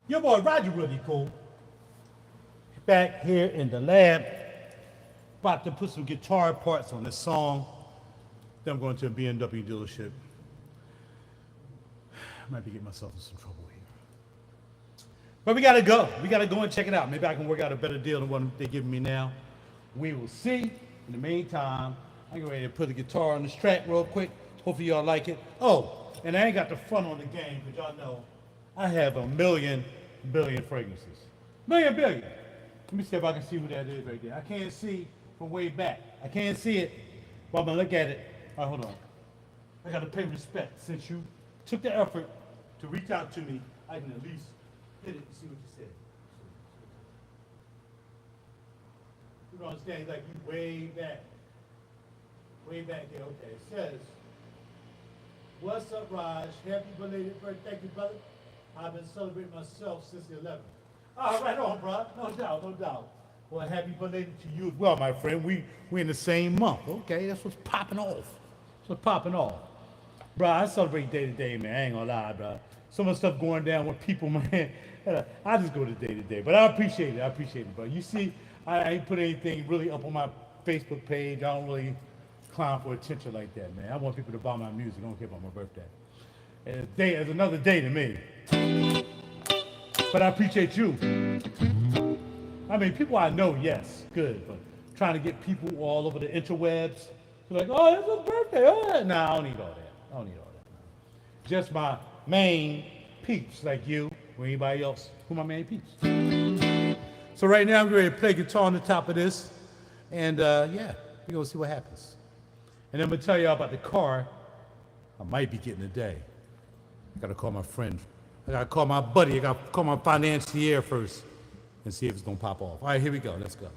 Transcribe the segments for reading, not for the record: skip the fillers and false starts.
Your boy RaJuR really cool. Back here in the lab, about to put some guitar parts on this song. Then I'm going to a BMW dealership. I might be getting myself in some trouble here. But we gotta go. We gotta go and check it out. Maybe I can work out a better deal than what they're giving me now. We will see. In the meantime, I'm getting ready to put the guitar on this track real quick. Hopefully y'all like it. Oh, and I ain't got the front on the game, but y'all know I have a million billion fragrances. Million billion. Let me see if I can see who that is right there. I can't see from way back. I can't see it, but I'm gonna look at it. All right, hold on. I gotta pay respect. Since you took the effort to reach out to me, I can at least hit it and see what you said. You don't understand, like you way back. Way back there, okay. It says, what's up, Raj? Happy belated birthday. Thank you, brother. I've been celebrating myself since the 11th. All right, on, bro. No doubt, no doubt. Well, happy belated to you as well, my friend. We in the same month. Okay, that's what's popping off. That's what's popping off. Bro, I celebrate day to day, man. I ain't gonna lie, bro. So much stuff going down with people, man. I just go to day to day. But I appreciate it. I appreciate it, bro. You see, I ain't put anything really up on my Facebook page. I don't really clown for attention like that, man. I want people to buy my music. I don't care about my birthday. And it's another day to me. But I appreciate you. I mean, people I know, yes, good, but trying to get people all over the interwebs, like, oh, it's his birthday. Oh. Nah, I don't need all that. I don't need all that. Just my main peeps, like you or anybody else who my main peeps. So right now, I'm ready to play guitar on the top of this, and yeah, we're gonna see what happens. And I'm gonna tell y'all about the car I might be getting today. I gotta call my friend. I gotta call my buddy. I gotta call my financier first and see if it's gonna pop off. All right, here we go. Let's go.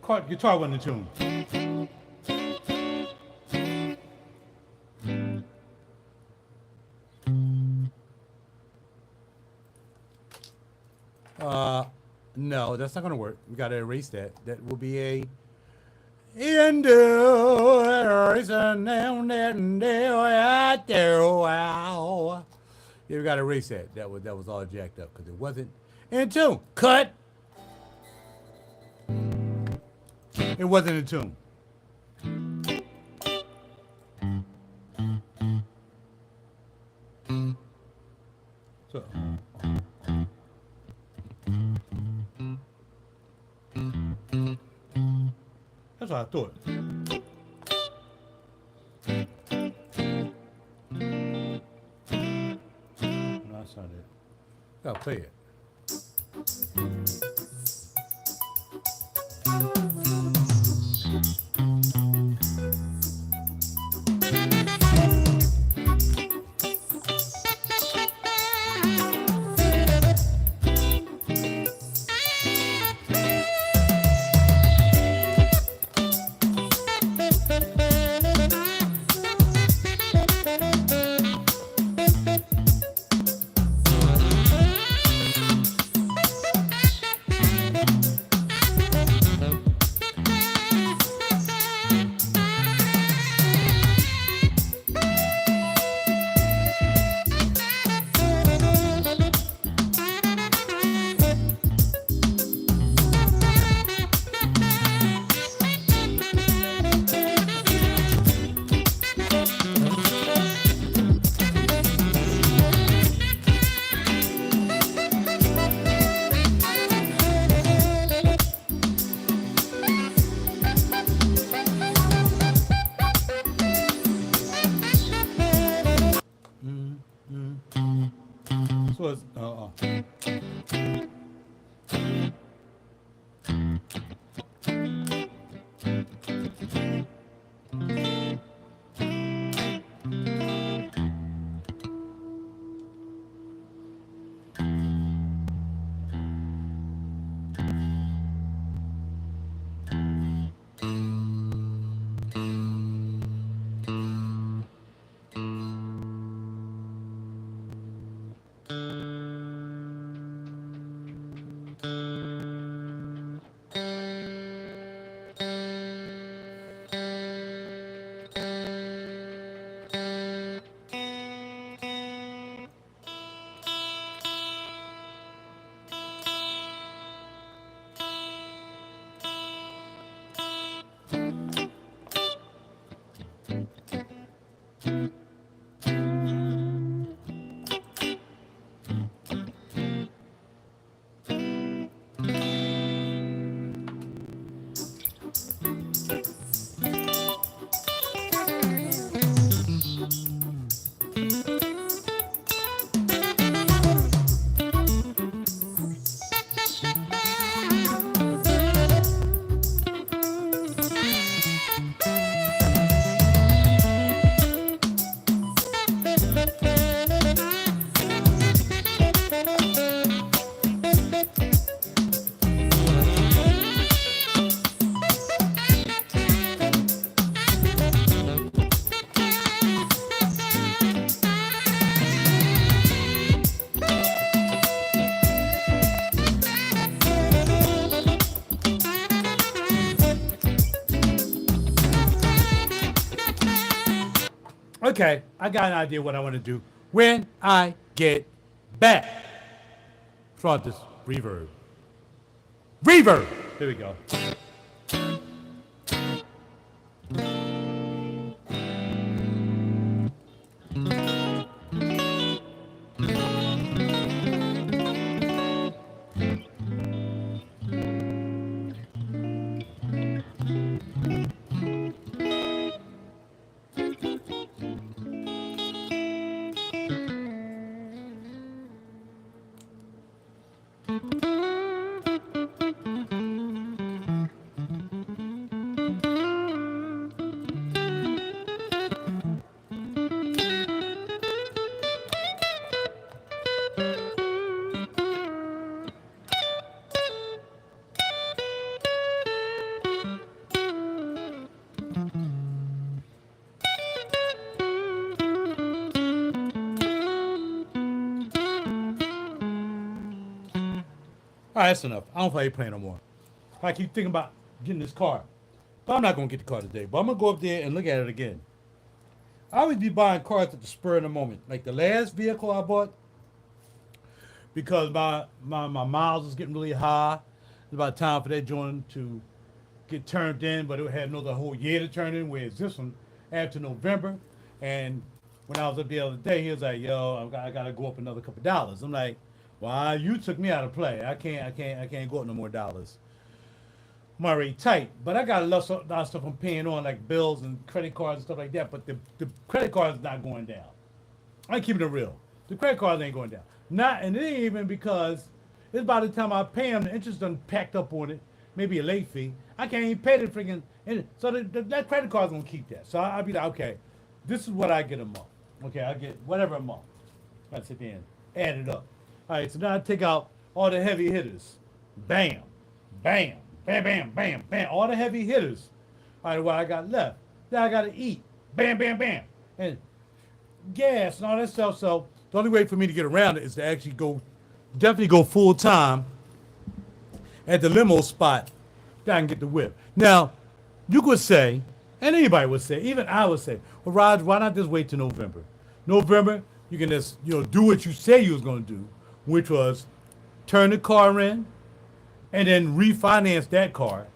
Guitar wasn't in tune. No, that's not gonna work. We gotta erase that. That will be a yeah, we gotta erase that. That was all jacked up because it wasn't in tune. Cut. It wasn't in tune. So. That's what I thought. No, that's not it. Gotta play it. So it's okay. I got an idea what I want to do when I get back. Front this reverb. Reverb. There we go. All right, that's enough. I don't play playing no more. I keep thinking about getting this car. But I'm not going to get the car today. But I'm going to go up there and look at it again. I always be buying cars at the spur of the moment. Like the last vehicle I bought, because my miles was getting really high. It's about time for that joint to get turned in, but it had another whole year to turn in, whereas this one after November. And when I was up the other day, he was like, yo, I gotta go up another couple dollars. I'm like, well, you took me out of play. I can't go up no more dollars. I'm already tight, but I got a lot of stuff I'm paying on, like bills and credit cards and stuff like that. But the credit cards not going down. I'm keeping it real. The credit cards ain't going down. And it ain't even because it's by the time I pay them, the interest done packed up on it. Maybe a late fee. I can't even pay the freaking. So that credit card's gonna keep that. So I'll be like, okay, this is what I get a month. Okay, I get whatever a month. I sit there and add it up. All right, so now I take out all the heavy hitters. Bam, bam, bam, bam, bam, bam. All the heavy hitters. All right, what I got left. Then I gotta eat. Bam, bam, bam. And gas and all that stuff. So the only way for me to get around it is to actually definitely go full time at the limo spot that I can get the whip. Now, you could say, and anybody would say, even I would say, well, Raj, why not just wait till November? November, you can just, do what you say you was going to do, which was turn the car in and then refinance that car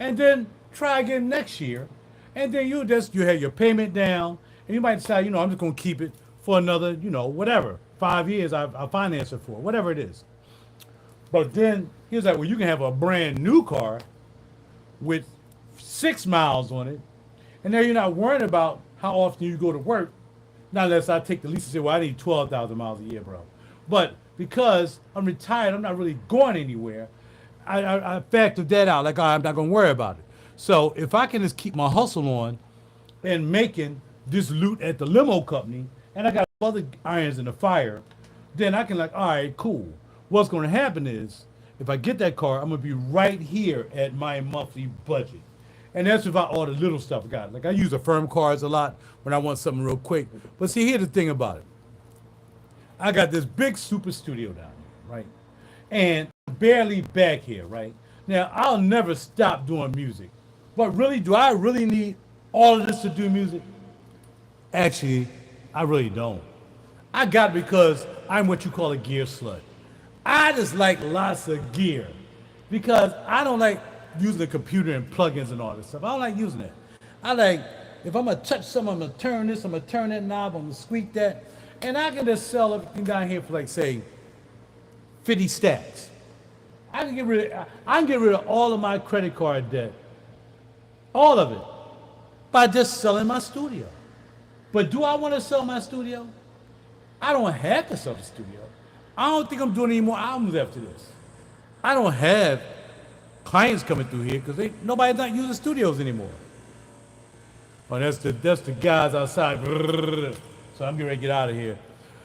and then try again next year. And then you have your payment down and you might decide, I'm just going to keep it for another, whatever, 5 years I'll finance it for, whatever it is. But then he was like, well, you can have a brand new car with 6 miles on it. And now you're not worrying about how often you go to work. Not unless I take the lease and say, well, I need 12,000 miles a year, bro. But because I'm retired, I'm not really going anywhere. I factored that out. Like, I'm not going to worry about it. So if I can just keep my hustle on and making this loot at the limo company, and I got other irons in the fire, then I can all right, cool. What's going to happen is, if I get that car, I'm going to be right here at my monthly budget. And that's without all the little stuff I got. Like I use Affirm cards a lot when I want something real quick. But see, here's the thing about it. I got this big super studio down here, right? And barely back here, right? Now, I'll never stop doing music. But really, do I really need all of this to do music? Actually, I really don't. I got it because I'm what you call a gear slut. I just like lots of gear because I don't like using the computer and plugins and all this stuff. I don't like using it. I like, if I'm going to touch something, I'm going to turn this, I'm going to turn that knob, I'm going to squeak that. And I can just sell everything down here for say 50 stacks. I can get rid of all of my credit card debt. All of it. By just selling my studio. But do I want to sell my studio? I don't have to sell the studio. I don't think I'm doing any more albums after this. I don't have clients coming through here because nobody's not using studios anymore. Oh, that's the guys outside. So I'm getting ready to get out of here.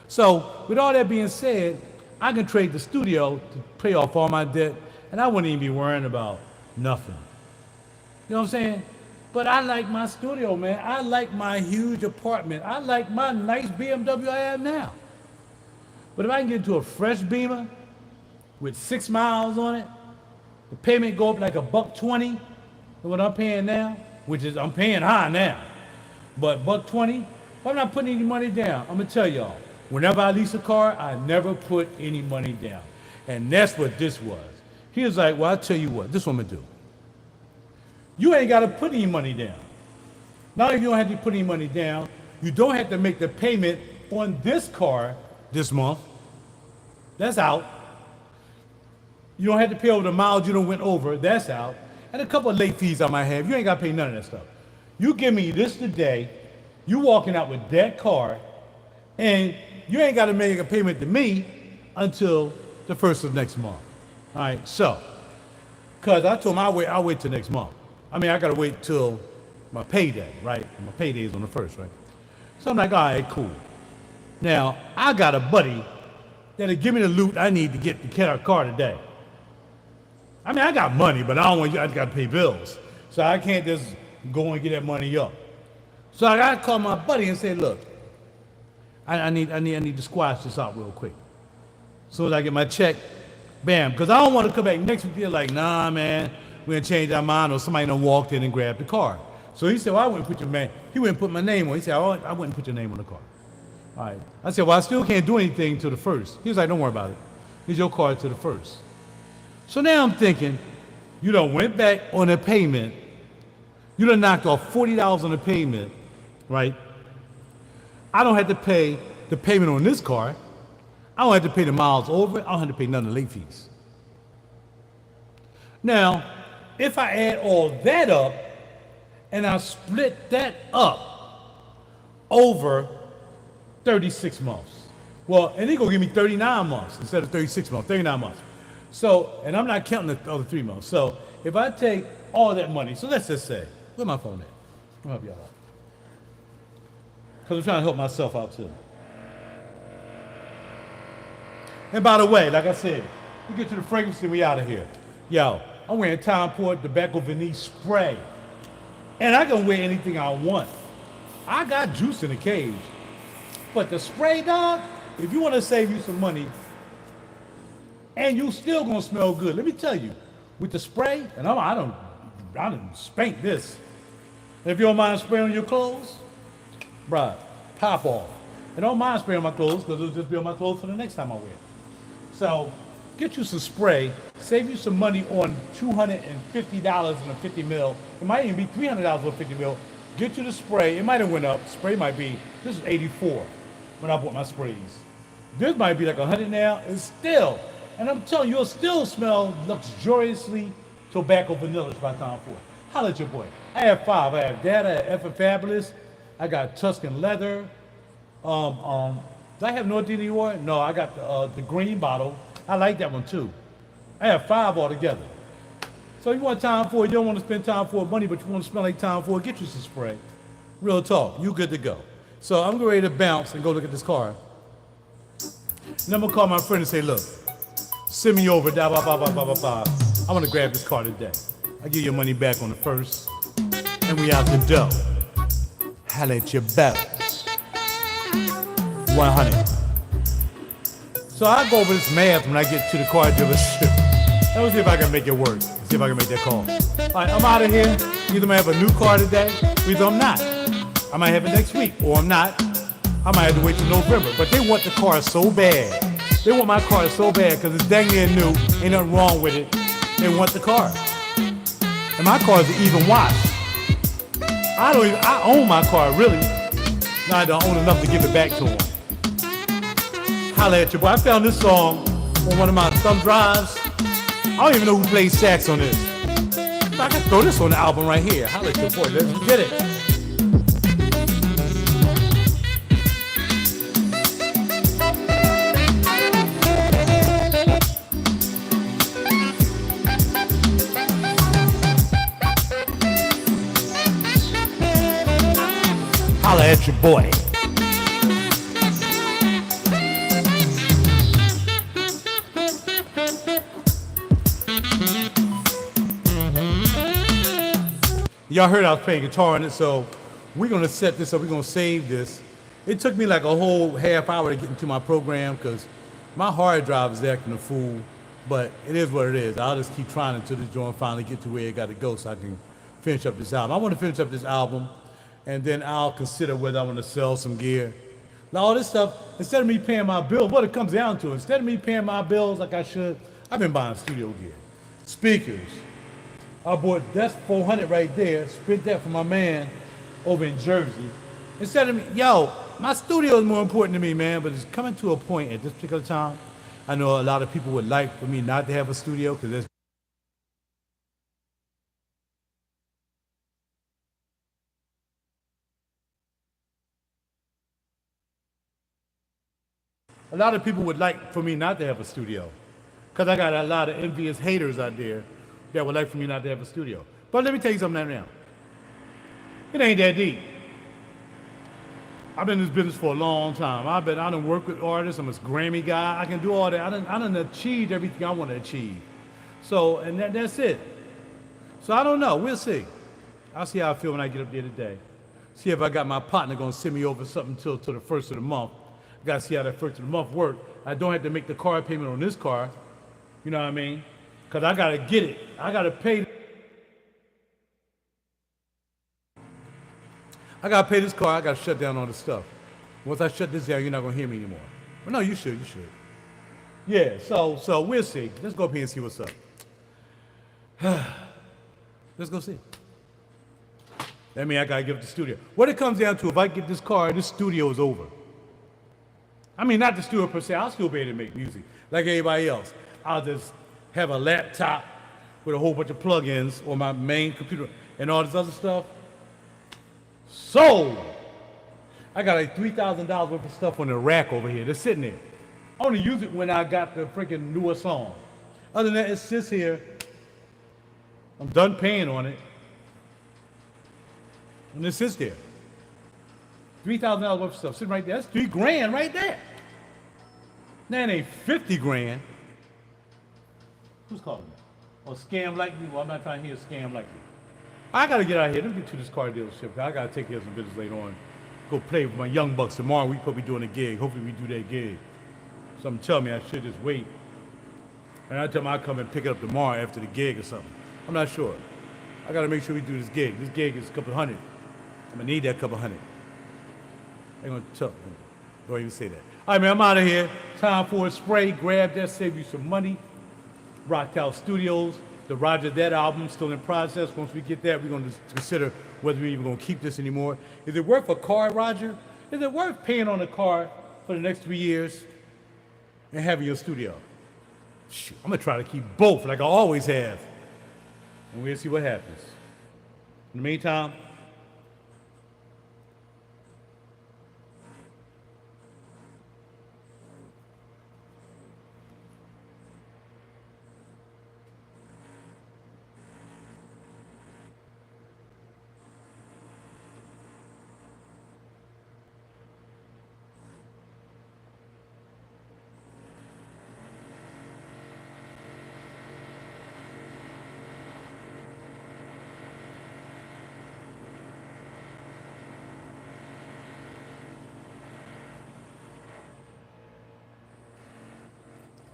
So with all that being said, I can trade the studio to pay off all my debt, and I wouldn't even be worrying about nothing. You know what I'm saying? But I like my studio, man. I like my huge apartment. I like my nice BMW I have now. But if I can get into a fresh Beamer with 6 miles on it, the payment go up like $120 than what I'm paying now, which is I'm paying high now. But $120, I'm not putting any money down. I'm gonna tell y'all, whenever I lease a car, I never put any money down. And that's what this was. He was like, well, I'll tell you what, this is what I'm gonna do. You ain't gotta put any money down. Not only you don't have to put any money down, you don't have to make the payment on this car this month. That's out. You don't have to pay over the miles you don't went over. That's out. And a couple of late fees I might have. You ain't got to pay none of that stuff. You give me this today. You walking out with that car, and you ain't got to make a payment to me until the first of next month. All right. So, because I told him I'll wait till next month. I mean, I got to wait till my payday, right? My payday is on the first, right? So I'm like, all right, cool. Now, I got a buddy that'll give me the loot I need to get our car today. I mean, I got money, but I got to pay bills. So I can't just go and get that money up. So I got to call my buddy and say, look, I need to squash this out real quick. As soon as I get my check, Bam, because I don't want to come back next week and be like, nah, man, we're going to change our mind, or somebody done walked in and grabbed the car. So he said, well, I wouldn't put your man. He wouldn't put my name on. He said, oh, I wouldn't put your name on the car. All right. I said, well, I still can't do anything till the first. He was like, don't worry about it. Here's your car to the first. So now I'm thinking, you done went back on a payment. You done knocked off $40 on the payment, right? I don't have to pay the payment on this car. I don't have to pay the miles over it. I don't have to pay none of the late fees. Now, if I add all that up and I split that up over 36 months. Well, and they're going to give me 39 months instead of 36 months, 39 months. So, and I'm not counting the other 3 months. So if I take all that money, so let's just say, where's my phone at? I'll help y'all out. Because I'm trying to help myself out too. And by the way, like I said, we get to the fragrance and we out of here. Yo, I'm wearing Tom Ford Tobacco Vanille spray. And I can wear anything I want. I got juice in the cage. But the spray, dog, if you want to save you some money, and you still gonna smell good, let me tell you, with the spray, and I don't spank this. And if you don't mind spraying on your clothes, bruh, pop off. And don't mind spraying on my clothes, because it'll just be on my clothes for the next time I wear it. So, get you some spray, save you some money on $250 and a 50 mil. It might even be $300 for 50 mil. Get you the spray. It might have went up. Spray might be, this is 84 when I bought my sprays. This might be like 100 now. It's still, and I'm telling you, you'll still smell luxuriously tobacco vanilla by Tom Ford. Holla at your boy. I have 5. I have that. I have F Fabulous. I got Tuscan leather. Do I have North Dior? No, I got the green bottle. I like that one too. I have 5 altogether. So you want Tom Ford, you don't want to spend Tom Ford money, but you want to smell like Tom Ford, get you some spray. Real talk, you good to go. So I'm ready to bounce and go look at this car. And I'm gonna call my friend and say, look, send me over, da ba ba ba ba ba ba. I wanna grab this car today. I give your money back on the first, and we out the dough. Holla at your bells. 100. So I go over this math when I get to the car dealership. Let me see if I can make it work. See if I can make that call. All right, I'm out of here. Either I'm gonna have a new car today, or either I'm not. I might have it next week, or I'm not. I might have to wait till November. But they want the car so bad. They want my car so bad because it's dang near new. Ain't nothing wrong with it. They want the car. And my car is an even wash. I own my car, really. Now I don't own enough to give it back to them. Holla at your boy. I found this song on one of my thumb drives. I don't even know who plays sax on this. I can throw this on the album right here. Holla at your boy. Let's get it. Holla at your boy. Y'all heard I was playing guitar on it, so we're gonna set this up, we're gonna save this. It took me like a whole half hour to get into my program because my hard drive is acting a fool, but it is what it is. I'll just keep trying until this joint finally get to where it gotta go so I can finish up this album. I wanna finish up this album, and then I'll consider whether I wanna sell some gear. Now all this stuff, instead of me paying my bills, what it comes down to, instead of me paying my bills like I should, I've been buying studio gear. Speakers. I bought, that's 400 right there, spent that for my man over in Jersey. Instead of me, yo, my studio is more important to me, man, but it's coming to a point at this particular time. I know a lot of people would like for me not to have a studio because there's a lot of people would like for me not to have a studio because I got a lot of envious haters out there that would like for me not to have a studio. But let me tell you something now. It ain't that deep. I've been in this business for a long time. I done work with artists. I'm a Grammy guy. I can do all that. I done achieved everything I want to achieve. So, and that's it. So I don't know. We'll see. I'll see how I feel when I get up there today. See if I got my partner going to send me over something till the first of the month. I got to see how that first of the month work. I don't have to make the car payment on this car. You know what I mean? Because I got to get it. I got to pay. I got to pay this car. I got to shut down all this stuff. Once I shut this down, you're not going to hear me anymore. But no, you should. You should. Yeah, so we'll see. Let's go up here and see what's up. Let's go see. That means I got to give it to the studio. What it comes down to, if I get this car, this studio is over. I mean, not the studio per se. I'll still be able to make music like everybody else. I'll just have a laptop with a whole bunch of plugins on my main computer and all this other stuff. So, I got like $3,000 worth of stuff on the rack over here. That's sitting there. I only use it when I got the freaking newer song. Other than that, it sits here. I'm done paying on it. And it sits there. $3,000 worth of stuff sitting right there. That's $3,000 right there. That ain't 50 grand. Who's calling me? Or scam like me? Well, I'm not trying to hear scam like me. I gotta get out of here. Let me get to this car dealership. I gotta take care of some business later on. Go play with my young bucks tomorrow. We probably doing a gig. Hopefully we do that gig. Something tell me I should just wait. And I tell them I'll come and pick it up tomorrow after the gig or something. I'm not sure. I gotta make sure we do this gig. This gig is a couple hundred. I'm gonna need that couple hundred. I ain't gonna tell them. Don't even say that. All right, man, I'm out of here. Time for a spray. Grab that, save you some money. Rocktown Studios. The RaJuR That album still in process. Once we get that, we're going to consider whether we're even going to keep this anymore. Is it worth a car, RaJuR? Is it worth paying on a car for the next 3 years and having your studio? Shoot, I'm going to try to keep both like I always have. And we'll see what happens. In the meantime,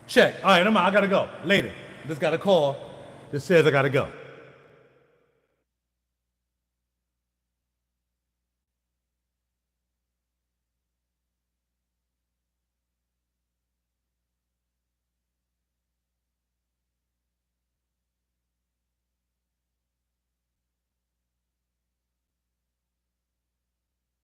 check. All right, I got to go. Later. Just got a call that says I got to go.